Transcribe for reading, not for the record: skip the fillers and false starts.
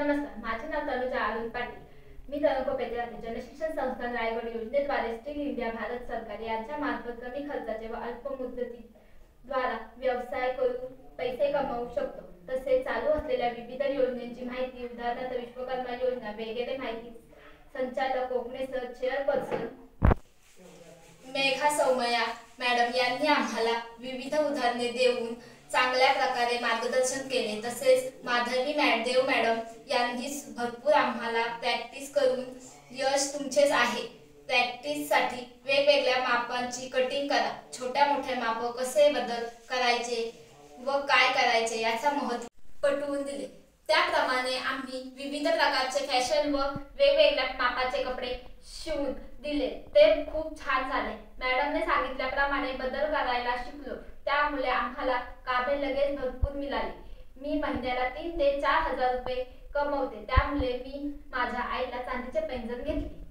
नमस्कार, माझे नाव तनुजा अरुण पाटील. मी तळकोपेचे राहते. जनशिक्षण संस्था रायगड योजनेद्वारे स्किल इंडिया भारत सरकार यांच्या मार्फत कमी खर्चाचे व अल्प मुदतीद्वारा व्यवसाय करून पैसे कमवू शकतो. तसेच चालू असलेल्या विविध योजनांची माहिती, उदाहरणार्थ विश्वकर्मा योजना वगैरे माहिती संचालक कोकणे sir, chairperson Megha Saumya madam यांनी आम्हाला विविध उदाहरणे देऊन चांगल्या प्रकारे मार्गदर्शन केले. तसेच माधवी देव मॅडम यांनी भरपूर आम्हाला प्रॅक्टिस करून यश तुमचेच आहे. प्रॅक्टिससाठी वेगवेगळ्या मापांची कटिंग करा, छोट्या मोठ्या माप कसे बदल करायचे व काय करायचे याचा महत्त्व पटवून दिले. त्याप्रमाणे आम्ही विविध प्रकारचे फॅशन व वेगवेगळ्या मापाचे कपडे शिवून दिले. ते खूप छान झाले. मॅडमने सांगितल्याप्रमाणे बदल करायला शिकलो. त्यामुळे आम्हाला कामे लगेच भरपूर मिळाली. मी महिन्याला 3 ते 4 हजार रुपये कमवते. त्यामुळे मी माझ्या आईला चांदीचे पैंजण घेतले.